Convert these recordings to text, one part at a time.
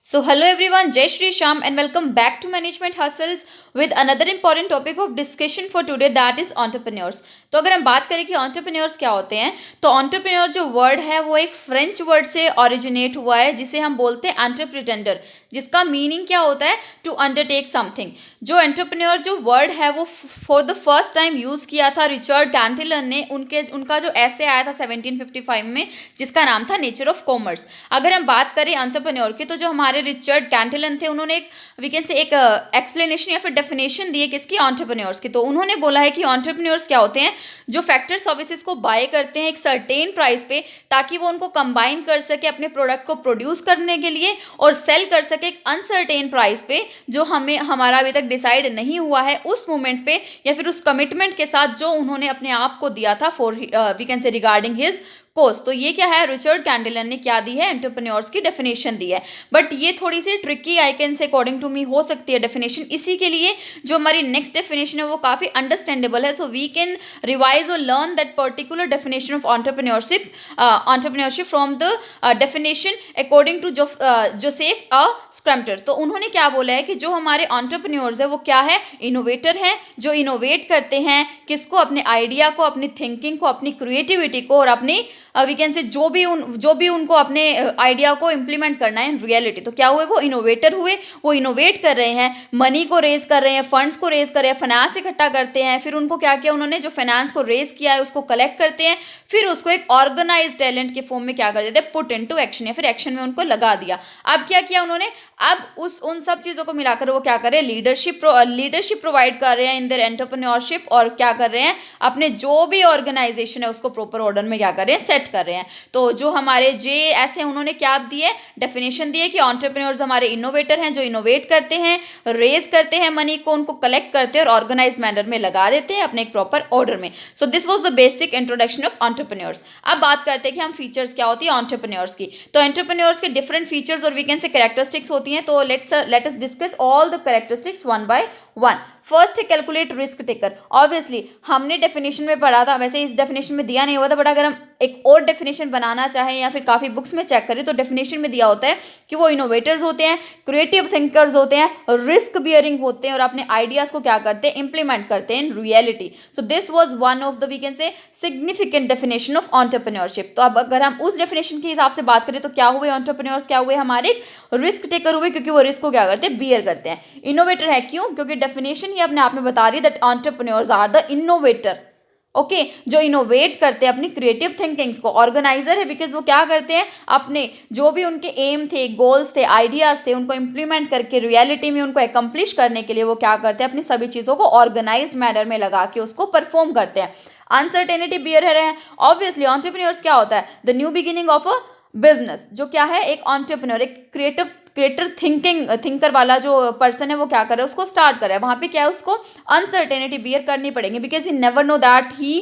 So, hello everyone, Jai Shri Sham, and welcome back to Management Hustles with another important topic of discussion for today, that is entrepreneurs. तो अगर हम बात करें कि entrepreneurs क्या होते हैं, तो entrepreneur जो वर्ड है वो एक फ्रेंच वर्ड से ओरिजिनेट हुआ है जिसे हम बोलते हैं एंटरप्रेन्योर, जिसका मीनिंग क्या होता है, टू अंडरटेक समथिंग. जो एंटरप्रेन्योर जो वर्ड है वो for the first time use किया था रिचर्ड कैंटिलन ने. उनका जो ऐसे आया था 1755 में, जिसका नाम था नेचर ऑफ कॉमर्स. अगर हम बात करें एंटरप्रेन्योर की, तो जो हमारे रिचर्ड कैंटिलन थे, उन्होंने एक वी कैन से एक एक्सप्लेनेशन या फिर डेफिनेशन दी है किसकी, एंटरप्रेन्योर्स की. तो उन्होंने बोला है कि एंटरप्रेन्योर्स क्या होते हैं, जो फैक्टर सर्विसेज को बाय करते हैं एक सर्टेन प्राइस पे, ताकि वो उनको कंबाइन कर सके अपने प्रोडक्ट को प्रोड्यूस करने के लिए और सेल कर सके एक अनसर्टेन प्राइस पे, जो हमारा अभी तक डिसाइड नहीं हुआ है उस मोमेंट पे, या फिर उस कमिटमेंट के साथ जो उन्होंने अपने आप को दिया था for we can say regarding his course. तो ये क्या है, रिचर्ड कैंटिलन ने क्या दी है, एंटरप्रेन्योर्स की डेफिनेशन दी है. बट ये थोड़ी सी tricky I can say according to me हो सकती है डेफिनेशन. इसी के लिए जो हमारी नेक्स्ट डेफिनेशन है वो काफ़ी अंडरस्टैंडेबल है. सो वी कैन रिवाइज और learn that particular definition of entrepreneurship from the definition according to Joseph Schumpeter. तो उन्होंने क्या बोला है कि जो हमारे एंटरप्रेन्योर्स है वो क्या है, इनोवेटर हैं, जो इनोवेट करते हैं किसको, अपने आइडिया को, अपनी थिंकिंग को, अपनी क्रिएटिविटी को, और अपनी वी कैन से जो भी उनको अपने आइडिया को इम्प्लीमेंट करना है इन रियलिटी. तो क्या हुए, वो इनोवेटर हुए, वो इनोवेट कर रहे हैं, मनी को रेज कर रहे हैं, फंड्स को रेज कर रहे हैं, फाइनेंस इकट्ठा करते हैं. फिर उनको क्या किया, उन्होंने जो फाइनेंस को रेज किया है उसको कलेक्ट करते हैं, फिर उसको एक ऑर्गेनाइज टैलेंट के फॉर्म में क्या कर देते हैं, पुट इनटू एक्शन, या फिर एक्शन में उनको लगा दिया. अब क्या किया उन्होंने, अब उन सब चीज़ों को मिलाकर वो क्या कर रहे हैं, लीडरशिप प्रोवाइड कर रहे हैं इन देयर एंटरप्रेन्योरशिप, और क्या कर रहे हैं, अपने जो भी ऑर्गेनाइजेशन है उसको प्रॉपर ऑर्डर में क्या कर रहे हैं, सेट कर रहे हैं. तो जो हमारे JS हैं उन्होंने क्या दिए, डेफिनेशन दिए कि एंटरप्रेन्योर्स हमारे इनोवेटर हैं, जो इनोवेट करते हैं, रेज करते हैं मनी को, उनको कलेक्ट करते हैं और ऑर्गेनाइज मैनर में लगा देते हैं अपने एक प्रॉपर ऑर्डर में. सो this was the basic introduction of entrepreneurs. अब बात करते हैं कि हम फीचर्स क्या होती है एंटरप्रेन्योर्स की. तो एंटरप्रेन्योर्स के डिफरेंट फीचर्स और वी कैन से कैरेक्टरिस्टिक्स होती हैं. तो let us discuss all the characteristics one by one. First है कैलकुलेट रिस्क टेकर. ऑब्वियसली हमने डेफिनेशन में पढ़ा था, वैसे इस डेफिनेशन में दिया नहीं हुआ था, बट अगर हम एक और डेफिनेशन बनाना चाहें या फिर काफ़ी बुक्स में चेक करें तो डेफिनेशन में दिया होता है कि वो इनोवेटर्स होते हैं, क्रिएटिव थिंकर्स होते हैं, रिस्क बियरिंग होते हैं, और अपने आइडियाज़ को क्या करते हैं, इंप्लीमेंट करते हैं in reality. So this was one of the we can say significant definition of entrepreneurship. तो अब अगर हम उस डेफिनेशन के हिसाब से बात करें तो क्या हुए एंटरप्रेन्योर्स, क्या हुए हमारे रिस्क टेकर हुए, क्योंकि वो रिस्क को क्या करते हैं, बियर करते हैं. इनोवेटर है क्यों, क्योंकि डेफिनेशन ही अपने आप में बता रही है that entrepreneurs are the innovator. Okay जो इनोवेट करते हैं अपनी क्रिएटिव थिंकिंग्स को. ऑर्गेनाइजर है बिकॉज वो क्या करते हैं, अपने जो भी उनके एम थे, गोल्स थे, आइडियाज थे, उनको इंप्लीमेंट करके रियलिटी में उनको एकम्प्लिश करने के लिए वो क्या करते हैं, अपनी सभी चीज़ों को ऑर्गेनाइज्ड मैनर में लगा के उसको परफॉर्म करते हैं. अनसर्टेनिटी बियर है. ऑब्वियसली एंटरप्रेन्योर्स क्या होता है, the new beginning of a business. जो क्या है, एक एंटरप्रेन्योर, एक क्रिएटर थिंकर वाला जो पर्सन है वो क्या कर रहा है, उसको स्टार्ट कर रहा है. वहाँ पे क्या है, उसको अनसर्टेनिटी बियर करनी पड़ेगी because he never know that he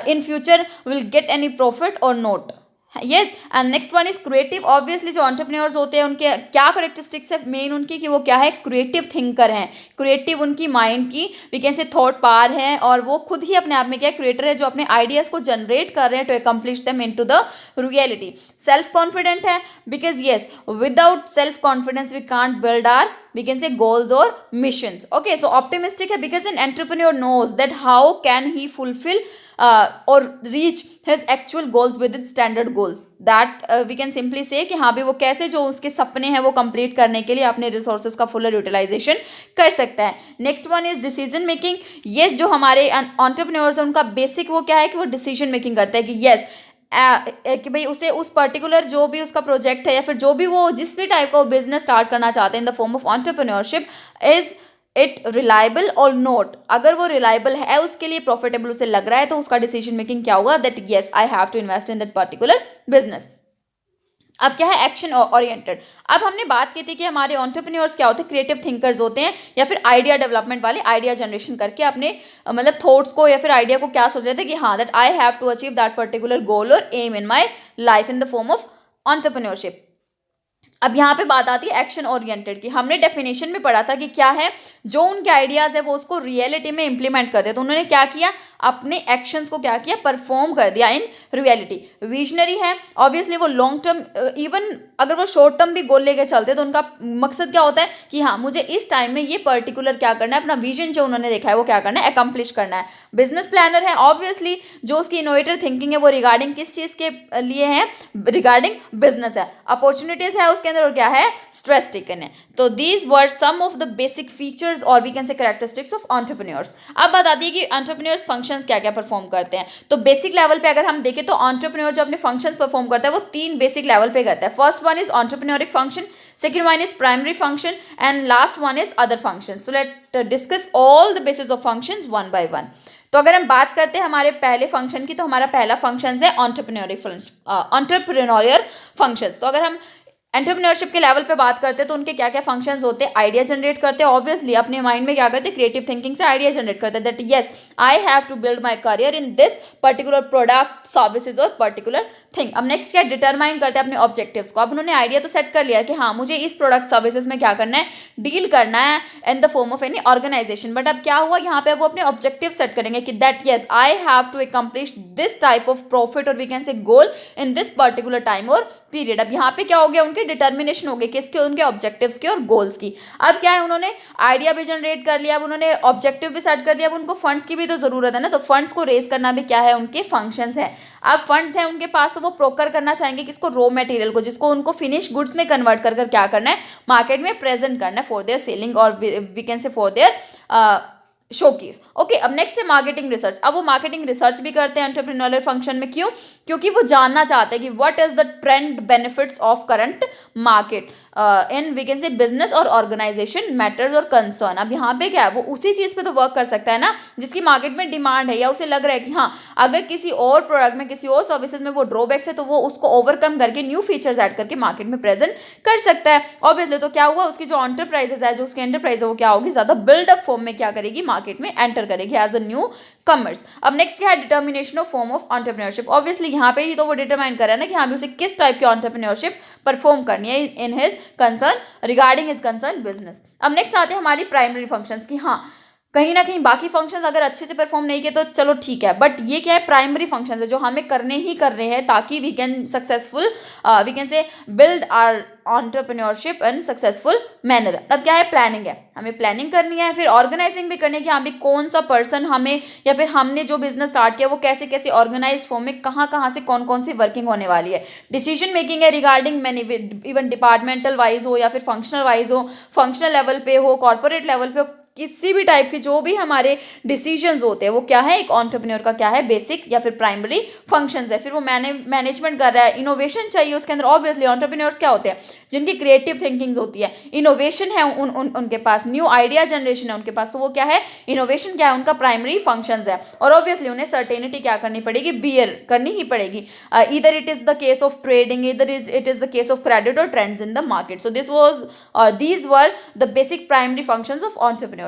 in future will get any profit और not. Yes. And next one is creative. Obviously जो एंटरप्रेन्योर्स होते हैं उनके क्या करेक्टरिस्टिक्स है मेन उनकी, कि वो क्या है, क्रिएटिव थिंकर हैं. क्रिएटिव उनकी माइंड की we can say thought power है, और वो खुद ही अपने आप में क्या क्रिएटर है, जो अपने आइडियाज़ को जनरेट कर रहे हैं to accomplish them into the reality. Self confident है because yes, without self confidence we can't build or we can say goals or missions. Okay, so optimistic है because an entrepreneur knows that how can he fulfill or reach his actual goals within standard goals. That we can simply say कि हाँ भी वो कैसे जो उसके सपने हैं वो कंप्लीट करने के लिए अपने रिसोर्सेज का फुलर यूटिलाइजेशन कर सकता है. Next one is decision making. Yes, जो हमारे एंटरप्रेन्योर्स हैं उनका बेसिक वो क्या है कि वो डिसीजन मेकिंग करते हैं कि येस कि भाई उसे उस पर्टिकुलर जो भी उसका प्रोजेक्ट है या फिर जो भी वो जिस भी टाइप का बिजनेस स्टार्ट करना चाहते हैं इन the form of entrepreneurship, is it reliable और नॉट. अगर वो रिलायबल है, उसके लिए प्रॉफिटेबल उसे लग रहा है, तो उसका डिसीजन मेकिंग क्या होगा, that yes I have to invest in that particular business. अब क्या है, एक्शन ओरिएंटेड. अब हमने बात की थी कि हमारे एंटरप्रेन्योर्स क्या होते हैं, क्रिएटिव थिंकर्स होते हैं, या फिर आइडिया डेवलपमेंट वाले, आइडिया जनरेशन करके अपने मतलब थॉट्स को या फिर आइडिया को क्या सोच रहे थे कि हाँ that I have to achieve that particular goal और aim in my life in the form of entrepreneurship. अब यहाँ पे बात आती है एक्शन ओरिएंटेड की. हमने डेफिनेशन में पढ़ा था कि क्या है, जो उनके आइडियाज़ है वो उसको रियलिटी में इंप्लीमेंट करते हैं. तो उन्होंने क्या किया, अपने एक्शंस को क्या किया, परफॉर्म कर दिया इन रियलिटी। विजनरी है, ऑब्वियसली वो लॉन्ग टर्म, इवन अगर वो शॉर्ट टर्म भी गोल लेके चलते हैं तो उनका मकसद क्या होता है कि हाँ मुझे इस टाइम में ये पर्टिकुलर क्या करना है, अपना विजन जो उन्होंने देखा है वो क्या करना है, अकम्प्लिश करना है। बिजनेस प्लानर है, ऑब्वियसली जो उसकी इनोवेटर थिंकिंग है वो रिगार्डिंग किस चीज़ के लिए है, रिगार्डिंग बिजनेस है। अपॉर्चुनिटीज है उसके अंदर, और क्या है, स्ट्रेस टेकन है। तो these were some of the basic features और we can say characteristics of entrepreneurs. अब बात आती है कि एंटरप्रेन्योर्स फंक्शंस क्या क्या परफॉर्म करते हैं। तो बेसिक लेवल पे अगर हम देखें तो एंटरप्रेन्योर जो अपने फंक्शंस परफॉर्म करता है वो 3 बेसिक लेवल पे करता है। First one is entrepreneurial function, second one is primary function and last one is other functions. So let discuss all the basis of functions one by one. तो अगर हम बात करते हैं हमारे पहले फंक्शन की, तो हमारा पहला फंक्शन है एंटरप्रेन्योरियल फंक्शंस। तो अगर हम एंटरप्रेन्योरशिप के लेवल पे बात करते हैं तो उनके क्या क्या फंक्शंस होते हैं। आइडिया जनरेट करते हैं, ऑब्वियसली अपने माइंड में क्या करते हैं, क्रिएटिव थिंकिंग से आइडिया जनरेट करते हैं that yes I have to build my career in this particular product, services और पर्टिकुलर थिंग। अब नेक्स्ट क्या डिटरमाइन करते हैं अपने ऑब्जेक्टिव्स को। अब उन्होंने आइडिया तो सेट कर लिया कि हाँ मुझे इस प्रोडक्ट सर्विसेज में क्या करना है, डील करना है in the form of any organization. But अब क्या हुआ, यहाँ पे वो अपने ऑब्जेक्टिव सेट करेंगे कि that yes I have to accomplish this type of profit और we can say goal in this particular time और पीरियड। अब यहाँ पे क्या हो गया, उनके डिटर्मिनेशन हो गए किसके, उनके ऑब्जेक्टिव्स के और गोल्स की। अब क्या है, उन्होंने आइडिया भी जनरेट कर लिया, अब उन्होंने ऑब्जेक्टिव भी सेट कर दिया, अब उनको फंड्स की भी तो जरूरत है ना, तो फंड्स को रेज करना भी क्या है, उनके फंक्शंस है। अब फंड्स हैं उनके पास तो वो प्रोकर करना चाहेंगे किसको, रॉ मटेरियल को, जिसको उनको फिनिश गुड्स में कन्वर्ट कर कर क्या करना है, मार्केट में प्रेजेंट करना है फॉर देयर सेलिंग और we can say for their showcase. Okay, अब नेक्स्ट है मार्केटिंग रिसर्च। अब वो मार्केटिंग रिसर्च भी करते हैं एंटरप्रेन्योरियल फंक्शन में, क्यों, क्योंकि वो जानना चाहते हैं कि what is the trend benefits of current market in we can say business और ऑर्गेनाइजेशन मैटर्स और कंसर्न। अब यहाँ पे क्या है, वो उसी चीज़ पे तो वर्क कर सकता है ना जिसकी मार्केट में डिमांड है, या उसे लग रहा है कि हाँ अगर किसी और प्रोडक्ट में, किसी और सर्विसेज में वो ड्रॉबैक्स है तो वो उसको ओवरकम करके न्यू फीचर्स ऐड करके मार्केट में प्रेजेंट कर सकता है। ऑब्वियसली तो क्या हुआ, उसकी जो एंटरप्राइजेज है, जो उसकी एंटरप्राइज है वो क्या होगी, ज़्यादा बिल्डअप फॉर्म में क्या करेगी, मार्केट में एंटर करेगी एज अ न्यू कमर्स। अब नेक्स्ट क्या है, determination of form of entrepreneurship. Obviously यहाँ पे ही तो वो डिटरमाइन कर रहा है ना कि हाँ भी उसे किस टाइप की एंटरप्रेन्योरशिप परफॉर्म करनी है in his concern, regarding his concern business. अब नेक्स्ट आते हैं हमारी प्राइमरी फंक्शंस की। हाँ कहीं ना कहीं बाकी फंक्शंस अगर अच्छे से परफॉर्म नहीं किए तो चलो ठीक है, बट ये क्या है, प्राइमरी फंक्शंस है जो हमें करने ही करने हैं ताकि we can successful we can say build our entrepreneurship in successful manner. अब क्या है, प्लानिंग है, हमें प्लानिंग करनी है, फिर ऑर्गेनाइजिंग भी करनी है कि हाँ भी कौन सा पर्सन हमें, या फिर हमने जो बिजनेस स्टार्ट किया वो कैसे कैसे ऑर्गेनाइज फॉर्म में कहाँ से कौन सी वर्किंग होने वाली है। डिसीजन मेकिंग है regarding many, even departmental wise हो या फिर फंक्शनल वाइज हो, फंक्शनल लेवल पे हो, कॉर्पोरेट लेवल पे हो, किसी भी टाइप के जो भी हमारे डिसीजंस होते हैं वो क्या है, एक एंटरप्रेन्योर का क्या है, बेसिक या फिर प्राइमरी फंक्शंस है। फिर वो मैनेजमेंट कर रहा है, इनोवेशन चाहिए उसके अंदर। ऑब्वियसली एंटरप्रेन्योर्स क्या होते हैं, जिनकी क्रिएटिव थिंकिंग्स होती है, इनोवेशन है उनके पास, न्यू आइडिया जनरेशन है उनके पास, तो वो क्या है, इनोवेशन क्या है, उनका प्राइमरी फंक्शंस है। और ऑब्वियसली उन्हें सर्टेनिटी क्या करनी पड़ेगी, बियर करनी ही पड़ेगी। इधर it is the case of trading, इधर it is the case of credit और trends in the market. So this was these were the basic primary functions of entrepreneurs.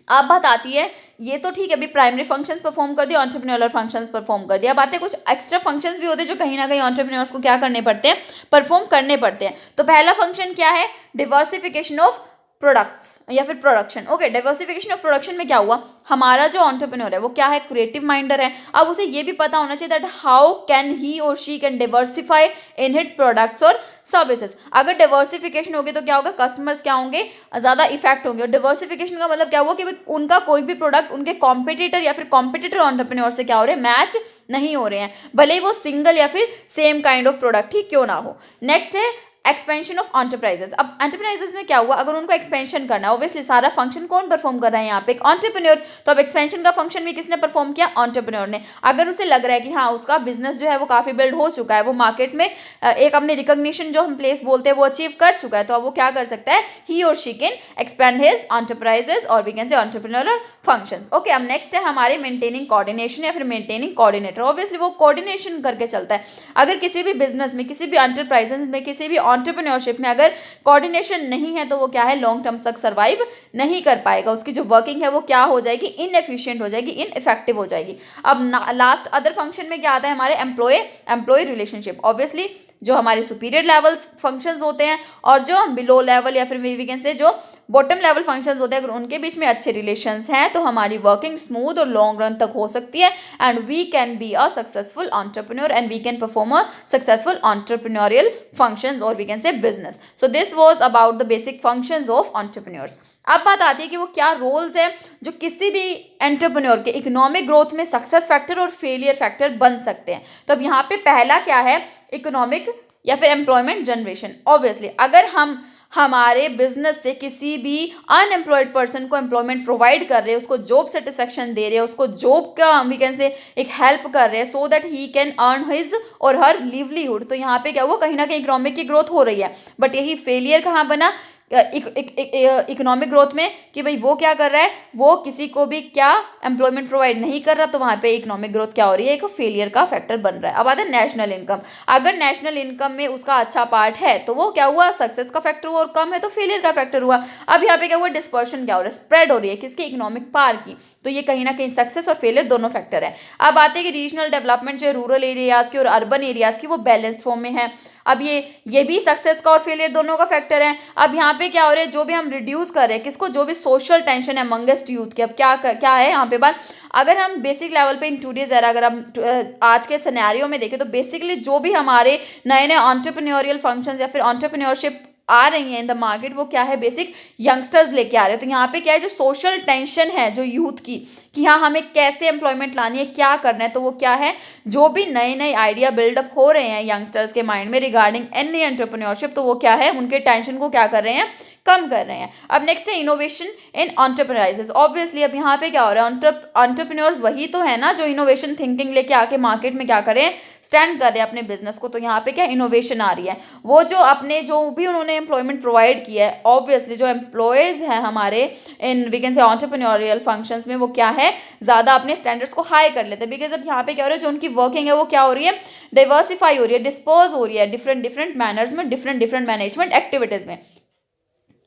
अब बात आती है, ये तो ठीक है अभी प्राइमरी फंक्शंस परफॉर्म कर दिया, एंटरप्रेन्योरियल फंक्शंस परफॉर्म कर दिया। अब आते हैं कुछ एक्स्ट्रा फंक्शंस भी होते हैं जो कहीं ना कहीं एंटरप्रेन्योर्स को क्या करने पड़ते हैं, परफॉर्म करने पड़ते हैं। तो पहला फंक्शन क्या है, डिवर्सिफिकेशन ऑफ प्रोडक्ट्स या फिर production. Okay, diversification of production में क्या हुआ, हमारा जो एंटरप्रेन्योर है वो क्या है, क्रिएटिव माइंडर है। अब उसे ये भी पता होना चाहिए दैट हाउ कैन ही और she can diversify in hits products और सर्विसेज। अगर डाइवर्सिफिकेशन होगी तो क्या होगा, कस्टमर्स क्या होंगे, ज़्यादा इफेक्ट होंगे। और डाइवर्सिफिकेशन का मतलब क्या हुआ कि उनका कोई भी प्रोडक्ट उनके कॉम्पिटिटर या फिर कॉम्पिटिटर एंटरप्रेन्योर से क्या हो रहे हैं, मैच नहीं हो रहे हैं, भले ही वो सिंगल या फिर सेम काइंड ऑफ प्रोडक्ट ही क्यों ना हो। नेक्स्ट है एक्सपेंशन ऑफ एंटरप्राइजेस। अब एंटरप्राइजेस में क्या हुआ, अगर उनको एक्सपेंशन करना है, ऑब्वियसली सारा फंक्शन कौन परफॉर्म कर रहा है यहाँ पे, एक एंटरप्रेन्योर। तो अब एक्सपेंशन का फंक्शन भी किसने परफॉर्म किया, एंटरप्रेन्योर ने। अगर उसे लग रहा है कि हाँ उसका बिजनेस जो है वो काफी बिल्ड हो चुका है, वो मार्केट में एक अपने रिकॉग्निशन जो हम प्लेस बोलते हैं वो अचीव कर चुका है, तो अब वो क्या कर सकता है, ही और she can expand his enterprises और we can say entrepreneurial functions. Okay, अब नेक्स्ट है हमारे मेंटेनिंग कोऑर्डिनेशन या फिर मेंटेनिंग कोऑर्डिनेटर। ऑब्वियसली वो कोऑर्डिनेशन करके चलता है। अगर किसी भी बिजनेस में, किसी भी एंटरप्राइजेस में, किसी भी एंटरप्रेन्योरशिप में अगर कोऑर्डिनेशन नहीं है तो वो क्या है, लॉन्ग टर्म तक सर्वाइव नहीं कर पाएगा। उसकी जो वर्किंग है वो क्या हो जाएगी, इनएफिशिएंट हो जाएगी, इनइफेक्टिव हो जाएगी। अब लास्ट अदर फंक्शन में क्या आता है, हमारे एम्प्लॉय रिलेशनशिप। ऑब्वियसली जो हमारे सुपीरियर लेवल्स फंक्शंस होते हैं और जो बिलो लेवल या फिर वी कैन से जो बॉटम लेवल फंक्शंस होते हैं, अगर उनके बीच में अच्छे रिलेशंस हैं तो हमारी वर्किंग स्मूथ और लॉन्ग रन तक हो सकती है and we can be a successful entrepreneur and we can perform a successful entrepreneurial functions और we can say business. So this was about the basic functions of entrepreneurs. अब बात आती है कि वो क्या रोल्स हैं जो किसी भी एंटरप्रेन्योर के इकोनॉमिक ग्रोथ में सक्सेस फैक्टर और फेलियर फैक्टर बन सकते हैं. तो अब यहाँ पे पहला क्या है, इकोनॉमिक या फिर एम्प्लॉयमेंट जनरेशन. ऑब्वियसली अगर हम हमारे बिजनेस से किसी भी अनएम्प्लॉयड पर्सन को एम्प्लॉयमेंट प्रोवाइड कर रहे हैं, उसको जॉब सेटिस्फेक्शन दे रहे हैं, उसको जॉब का वी कैन से एक हेल्प कर रहे हैं so that he can earn his और हर लिवलीहुड, तो यहाँ पे क्या हुआ, कहीं ना कहीं इकोनॉमिक की ग्रोथ हो रही है. बट यही फेलियर कहाँ बना, इकोनॉमिक ग्रोथ में कि भाई वो क्या कर रहा है, वो किसी को भी क्या एम्प्लॉयमेंट प्रोवाइड नहीं कर रहा, तो वहाँ पे इकोनॉमिक ग्रोथ क्या हो रही है, एक फेलियर का फैक्टर बन रहा है. अब आता है नेशनल इनकम. अगर नेशनल इनकम में उसका अच्छा पार्ट है तो वो क्या हुआ, सक्सेस का फैक्टर हुआ, और कम है तो फेलियर का फैक्टर हुआ. अब यहाँ पे क्या हुआ, डिस्पर्शन क्या हो रहा है, स्प्रेड हो रही है किसकी, इकोनॉमिक पावर की. तो ये कहीं ना कहीं सक्सेस और फेलियर दोनों फैक्टर है. अब आते हैं कि रीजनल डेवलपमेंट जो रूरल एरियाज की और अर्बन एरियाज की वो बैलेंस फॉर्म में है. अब ये भी सक्सेस का और फेलियर दोनों का फैक्टर है. अब यहाँ पे क्या हो रहा है, जो भी हम रिड्यूस कर रहे हैं किसको, जो भी सोशल टेंशन है मंगेस्ट यूथ के. अब क्या है यहाँ पे बात, अगर हम बेसिक लेवल पे इन टूडेज एरा अगर हम आज के सिनेरियो में देखें तो बेसिकली जो भी हमारे नए नए एंटरप्रेन्योरियल फंक्शंस या फिर एंटरप्रेन्योरशिप आ रही हैं इन द मार्केट, वो क्या है, बेसिक यंगस्टर्स लेके आ रहे हैं. तो यहाँ पे क्या है, जो सोशल टेंशन है जो यूथ की कि हाँ हमें कैसे एम्प्लॉयमेंट लानी है, क्या करना है, तो वो क्या है, जो भी नए नए आइडिया बिल्डअप हो रहे हैं यंगस्टर्स के माइंड में रिगार्डिंग एनी एंटरप्रेन्योरशिप, तो वो क्या है, उनके टेंशन को क्या कर रहे हैं, कम कर रहे हैं. अब नेक्स्ट है इनोवेशन इन एंटरप्राइजेस. ऑब्वियसली अब यहाँ पे क्या हो रहा है, एंटरप्रेन्योर्स वही तो है ना जो इनोवेशन थिंकिंग लेके आके मार्केट में क्या करें, स्टैंड कर रहे हैं अपने बिजनेस को. तो यहाँ पे क्या इनोवेशन आ रही है, वो जो अपने जो भी उन्होंने एम्प्लॉयमेंट प्रोवाइड किया है, ऑब्वियसली जो एम्प्लॉयज हैं हमारे इन we can say entrepreneurial functions में, वो क्या है, ज़्यादा अपने स्टैंडर्ड्स को हाई कर लेते हैं. बिकॉज अब यहाँ पे क्या हो रहा है, जो उनकी वर्किंग है वो क्या हो रही है, डाइवर्सिफाई हो रही है, डिस्पर्स हो रही है डिफरेंट मैनर्स में, डिफरेंट मैनेजमेंट एक्टिविटीज़ में.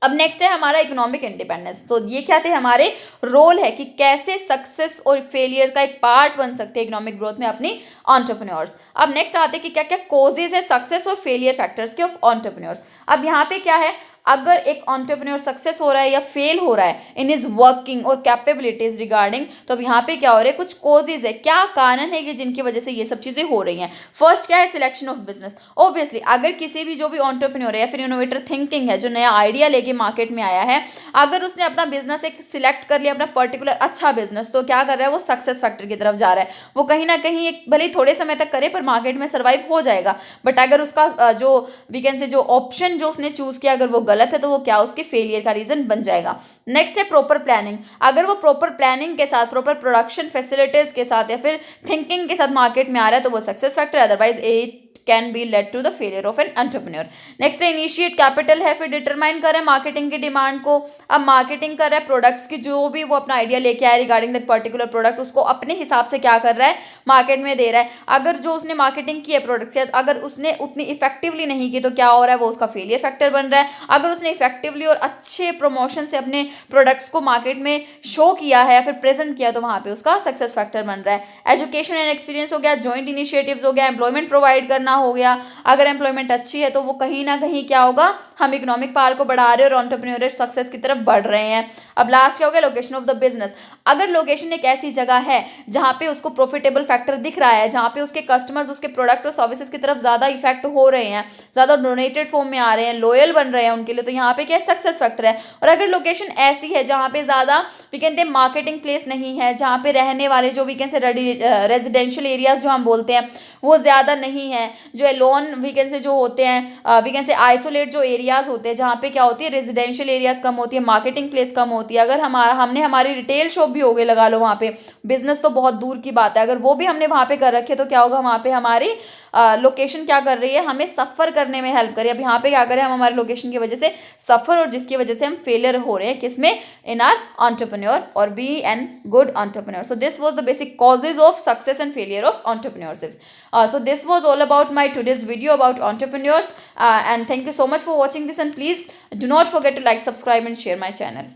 अब नेक्स्ट है हमारा इकोनॉमिक इंडिपेंडेंस. तो ये क्या थे, हमारे रोल है कि कैसे सक्सेस और फेलियर का एक पार्ट बन सकते हैं इकोनॉमिक ग्रोथ में अपनी एंटरप्रेन्योर्स. अब नेक्स्ट आते हैं कि क्या क्या कॉजेज है सक्सेस और फेलियर फैक्टर्स के ऑफ एंटरप्रेन्योर्स. अब यहाँ पे क्या है, अगर एक एंटरप्रेन्योर सक्सेस हो रहा है या फेल हो रहा है इन इज वर्किंग और कैपेबिलिटीज रिगार्डिंग, तो अब यहाँ पे क्या हो रहा है, कुछ कॉजेज है, क्या कारण है कि जिनकी वजह से ये सब चीजें हो रही हैं. फर्स्ट क्या है, सिलेक्शन ऑफ बिजनेस. ऑब्वियसली अगर किसी भी जो भी एंटरप्रेन्योर है या फिर इनोवेटर थिंकिंग है, जो नया आइडिया लेके मार्केट में आया है, अगर उसने अपना बिजनेस एक सिलेक्ट कर लिया, अपना पर्टिकुलर अच्छा बिजनेस, तो क्या कर रहा है, वो सक्सेस फैक्टर की तरफ जा रहा है. वो कहीं ना कहीं एक भले थोड़े समय तक करे पर मार्केट में सर्वाइव हो जाएगा. बट अगर उसका जो वी कैन से जो ऑप्शन जो उसने चूज किया अगर वो गलत है, तो वो क्या उसके फेलियर का रीजन बन जाएगा. नेक्स्ट है प्रॉपर प्लानिंग. अगर वो प्रॉपर प्लानिंग के साथ, प्रॉपर प्रोडक्शन फैसिलिटीज के साथ या फिर थिंकिंग के साथ मार्केट में आ रहा है, तो वो success factor. Otherwise it can be led to the failure of an entrepreneur. Next है इनिशिएट कैपिटल है, फिर डिटरमाइन कर रहा है मार्केटिंग की डिमांड को. अब मार्केटिंग कर रहा है प्रोडक्ट्स की, जो भी वो अपना आइडिया लेके आया रिगार्डिंग दैट पर्टिकुलर प्रोडक्ट, उसको अपने हिसाब से क्या कर रहा है, मार्केट में दे रहा है. अगर जो उसने मार्केटिंग की है प्रोडक्ट्स, अगर उसने उतनी इफेक्टिवली नहीं की, तो क्या हो रहा है, वो उसका फेलियर फैक्टर बन रहा है. अगर उसने इफेक्टिवली और अच्छे प्रमोशन से अपने प्रोडक्ट्स को मार्केट में शो किया है या फिर प्रेजेंट किया, तो वहाँ पे उसका सक्सेस फैक्टर बन रहा है. एजुकेशन एंड एक्सपीरियंस हो गया, जॉइंट इनिशिएटिव्स हो गया, एम्प्लॉयमेंट प्रोवाइड करना हो गया. अगर एम्प्लॉयमेंट अच्छी है तो वो कहीं ना कहीं क्या होगा, हम इकोनॉमिक पावर को बढ़ा रहे हैं और एंटरप्रेन्योरियल सक्सेस की तरफ बढ़ रहे हैं. अब लास्ट क्या हो गया, लोकेशन ऑफ द बिजनेस. अगर लोकेशन एक ऐसी जगह है जहाँ पे उसको प्रॉफिटेबल फैक्टर दिख रहा है, जहाँ पे उसके कस्टमर्स उसके प्रोडक्ट और सर्विसेज की तरफ ज़्यादा इफेक्ट हो रहे हैं, ज़्यादा डोनेटेड फॉर्म में आ रहे हैं, लॉयल बन रहे हैं उनके लिए, तो यहाँ पे क्या सक्सेस फैक्टर है. और अगर लोकेशन ऐसी है जहाँ पे ज़्यादा we can say marketing place नहीं है, जहाँ पे रहने वाले जो we can say residential areas जो हम बोलते हैं वो ज़्यादा नहीं है, जो लोन वी कैन से जो होते हैं वी कैन से आइसोलेट जो एरियाज होते हैं, जहाँ पे क्या होती है, रेजिडेंशियल एरियाज कम होती है, मार्केटिंग प्लेस कम होती है. अगर हमने हमारी रिटेल शॉप भी हो गई लगा लो वहाँ पे, बिजनेस तो बहुत दूर की बात है, अगर वो भी हमने वहाँ पे कर रखे तो क्या होगा, वहाँ पे हमारी लोकेशन क्या कर रही है, हमें सफ़र करने में हेल्प कर रही है. अब यहाँ पे क्या करें, हम हमारे लोकेशन की वजह से सफ़र, और जिसकी वजह से हम फेलियर हो रहे हैं किसमें, इन आर एंटरप्रेन्योर और be an good entrepreneur. So this was the basic causes of success and failure of entrepreneurship. So this was all about my today's video about entrepreneurs and thank you so much for watching this, and please do not forget to like, subscribe and share my channel.